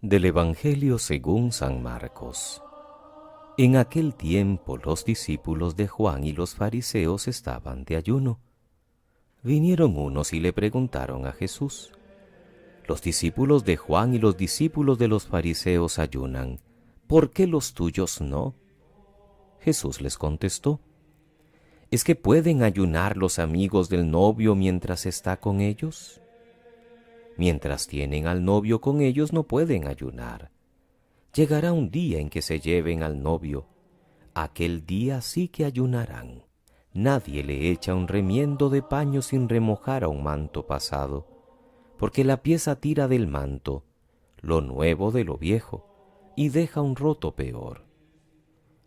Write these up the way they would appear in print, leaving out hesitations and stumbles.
Del Evangelio según San Marcos. En aquel tiempo los discípulos de Juan y los fariseos estaban de ayuno. Vinieron unos y le preguntaron a Jesús: «Los discípulos de Juan y los discípulos de los fariseos ayunan, ¿por qué los tuyos no?» Jesús les contestó: «¿Es que pueden ayunar los amigos del novio mientras está con ellos? Mientras tienen al novio con ellos no pueden ayunar. Llegará un día en que se lleven al novio. Aquel día sí que ayunarán. Nadie le echa un remiendo de paño sin remojar a un manto pasado, porque la pieza tira del manto lo nuevo de lo viejo y deja un roto peor.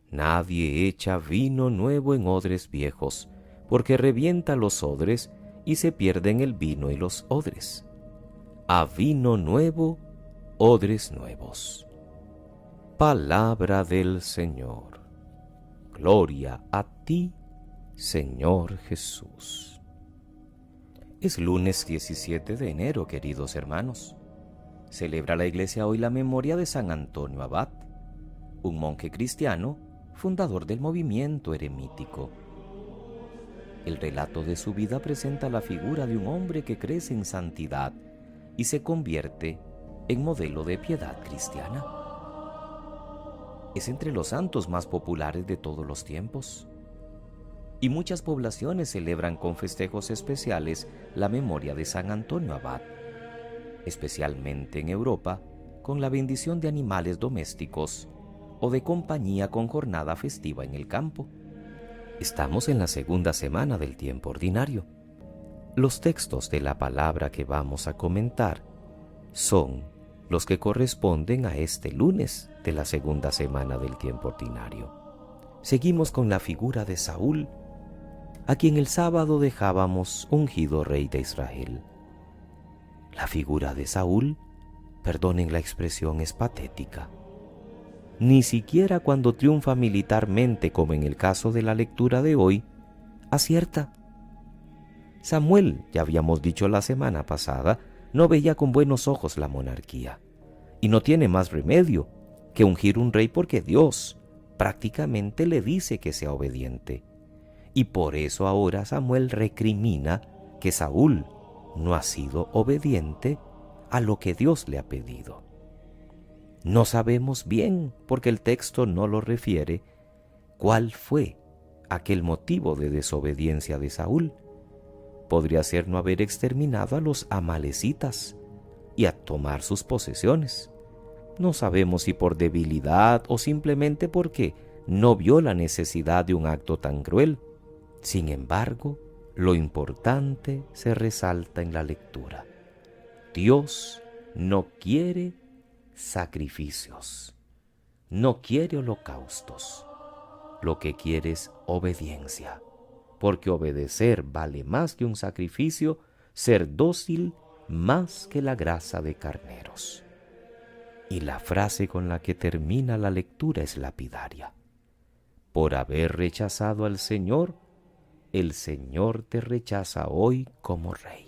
Nadie echa vino nuevo en odres viejos, porque revienta los odres y se pierden el vino y los odres. A vino nuevo, odres nuevos». Palabra del Señor. Gloria a ti, Señor Jesús. Es lunes 17 de enero, queridos hermanos. Celebra la Iglesia hoy la memoria de San Antonio Abad, un monje cristiano, fundador del movimiento eremítico. El relato de su vida presenta la figura de un hombre que crece en santidad y se convierte en modelo de piedad cristiana. Es entre los santos más populares de todos los tiempos, y muchas poblaciones celebran con festejos especiales la memoria de San Antonio Abad, especialmente en Europa, con la bendición de animales domésticos o de compañía con jornada festiva en el campo. Estamos en la segunda semana del tiempo ordinario. Los textos de la palabra que vamos a comentar son los que corresponden a este lunes de la segunda semana del tiempo ordinario. Seguimos con la figura de Saúl, a quien el sábado dejábamos ungido rey de Israel. La figura de Saúl, perdonen la expresión, es patética. Ni siquiera cuando triunfa militarmente, como en el caso de la lectura de hoy, acierta. Samuel, ya habíamos dicho la semana pasada, no veía con buenos ojos la monarquía, y no tiene más remedio que ungir un rey porque Dios prácticamente le dice que sea obediente. Y por eso ahora Samuel recrimina que Saúl no ha sido obediente a lo que Dios le ha pedido. No sabemos bien, porque el texto no lo refiere, cuál fue aquel motivo de desobediencia de Saúl. Podría ser no haber exterminado a los amalecitas y a tomar sus posesiones. No sabemos si por debilidad o simplemente porque no vio la necesidad de un acto tan cruel. Sin embargo, lo importante se resalta en la lectura. Dios no quiere sacrificios, no quiere holocaustos. Lo que quiere es obediencia, porque obedecer vale más que un sacrificio, ser dócil más que la grasa de carneros. Y la frase con la que termina la lectura es lapidaria. Por haber rechazado al Señor, el Señor te rechaza hoy como rey.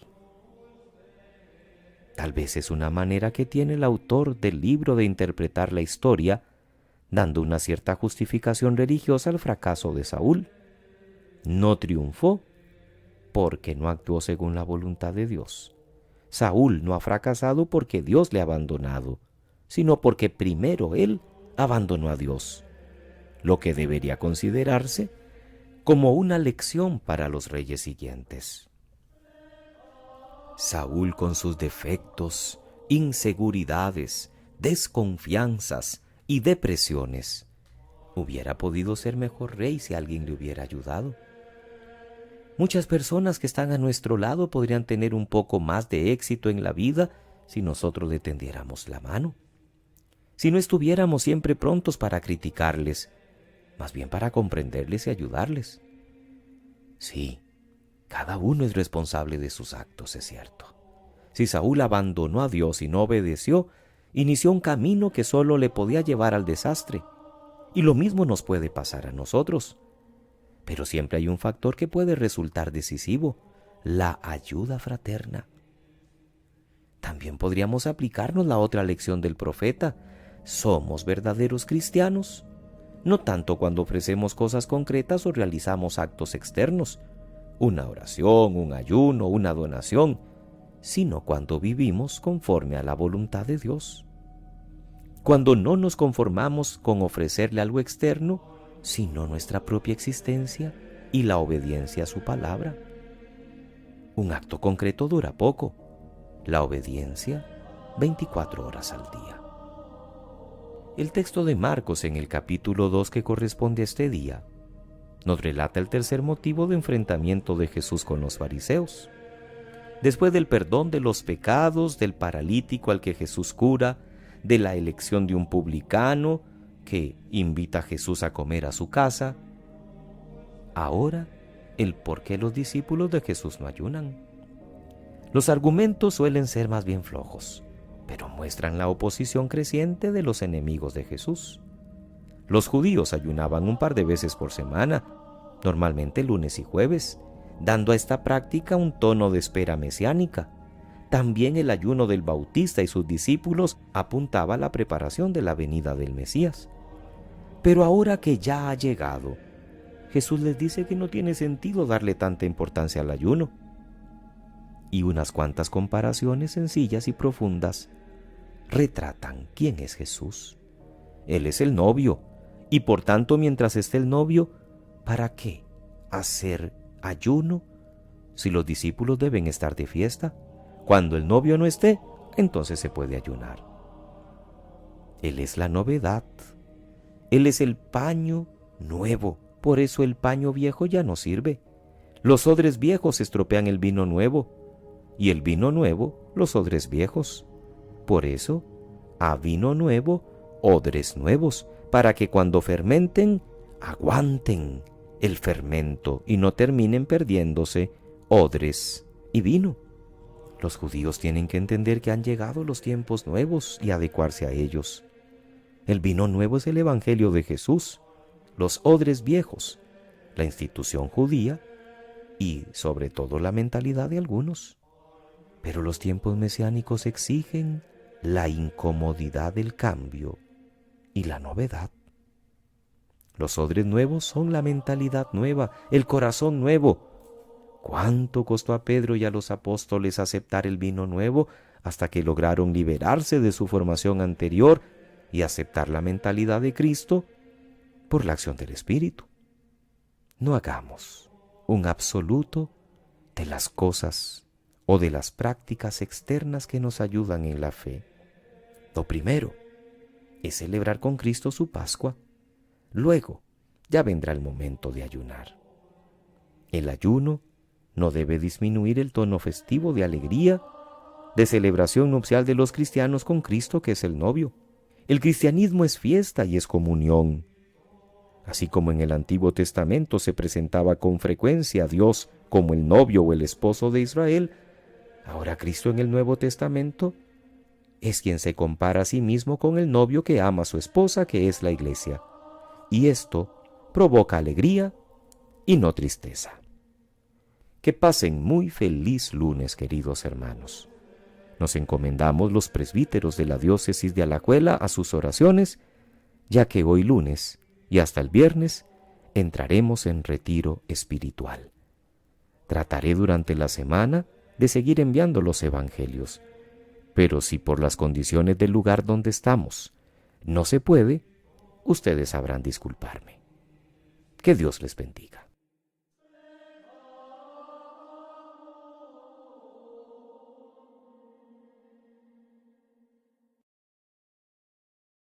Tal vez es una manera que tiene el autor del libro de interpretar la historia, dando una cierta justificación religiosa al fracaso de Saúl. No triunfó porque no actuó según la voluntad de Dios. Saúl no ha fracasado porque Dios le ha abandonado, sino porque primero él abandonó a Dios, lo que debería considerarse como una lección para los reyes siguientes. Saúl, con sus defectos, inseguridades, desconfianzas y depresiones, hubiera podido ser mejor rey si alguien le hubiera ayudado. Muchas personas que están a nuestro lado podrían tener un poco más de éxito en la vida si nosotros le tendiéramos la mano. Si no estuviéramos siempre prontos para criticarles, más bien para comprenderles y ayudarles. Sí, cada uno es responsable de sus actos, es cierto. Si Saúl abandonó a Dios y no obedeció, inició un camino que solo le podía llevar al desastre. Y lo mismo nos puede pasar a nosotros. Pero siempre hay un factor que puede resultar decisivo: la ayuda fraterna. También podríamos aplicarnos la otra lección del profeta. Somos verdaderos cristianos, no tanto cuando ofrecemos cosas concretas o realizamos actos externos, una oración, un ayuno, una donación, sino cuando vivimos conforme a la voluntad de Dios. Cuando no nos conformamos con ofrecerle algo externo, sino nuestra propia existencia y la obediencia a su palabra. Un acto concreto dura poco, la obediencia 24 horas al día. El texto de Marcos en el capítulo 2 que corresponde a este día nos relata el tercer motivo de enfrentamiento de Jesús con los fariseos. Después del perdón de los pecados, del paralítico al que Jesús cura, de la elección de un publicano que invita a Jesús a comer a su casa, ahora el por qué los discípulos de Jesús no ayunan. Los argumentos suelen ser más bien flojos, pero muestran la oposición creciente de los enemigos de Jesús. Los judíos ayunaban un par de veces por semana, normalmente lunes y jueves, dando a esta práctica un tono de espera mesiánica. También el ayuno del Bautista y sus discípulos apuntaba a la preparación de la venida del Mesías. Pero ahora que ya ha llegado, Jesús les dice que no tiene sentido darle tanta importancia al ayuno. Y unas cuantas comparaciones sencillas y profundas retratan quién es Jesús. Él es el novio, y por tanto mientras esté el novio, ¿para qué hacer ayuno si los discípulos deben estar de fiesta? Cuando el novio no esté, entonces se puede ayunar. Él es la novedad. Él es el paño nuevo. Por eso el paño viejo ya no sirve. Los odres viejos estropean el vino nuevo, y el vino nuevo los odres viejos. Por eso, a vino nuevo, odres nuevos, para que cuando fermenten, aguanten el fermento y no terminen perdiéndose odres y vino. Los judíos tienen que entender que han llegado los tiempos nuevos y adecuarse a ellos. El vino nuevo es el Evangelio de Jesús, los odres viejos, la institución judía y, sobre todo, la mentalidad de algunos. Pero los tiempos mesiánicos exigen la incomodidad del cambio y la novedad. Los odres nuevos son la mentalidad nueva, el corazón nuevo. ¿Cuánto costó a Pedro y a los apóstoles aceptar el vino nuevo hasta que lograron liberarse de su formación anterior y aceptar la mentalidad de Cristo por la acción del Espíritu? No hagamos un absoluto de las cosas o de las prácticas externas que nos ayudan en la fe. Lo primero es celebrar con Cristo su Pascua. Luego ya vendrá el momento de ayunar. El ayuno no debe disminuir el tono festivo de alegría, de celebración nupcial de los cristianos con Cristo, que es el novio. El cristianismo es fiesta y es comunión. Así como en el Antiguo Testamento se presentaba con frecuencia a Dios como el novio o el esposo de Israel, ahora Cristo en el Nuevo Testamento es quien se compara a sí mismo con el novio que ama a su esposa, que es la Iglesia. Y esto provoca alegría y no tristeza. Que pasen muy feliz lunes, queridos hermanos. Nos encomendamos los presbíteros de la diócesis de Alajuela a sus oraciones, ya que hoy lunes y hasta el viernes entraremos en retiro espiritual. Trataré durante la semana de seguir enviando los evangelios, pero si por las condiciones del lugar donde estamos no se puede, ustedes sabrán disculparme. Que Dios les bendiga.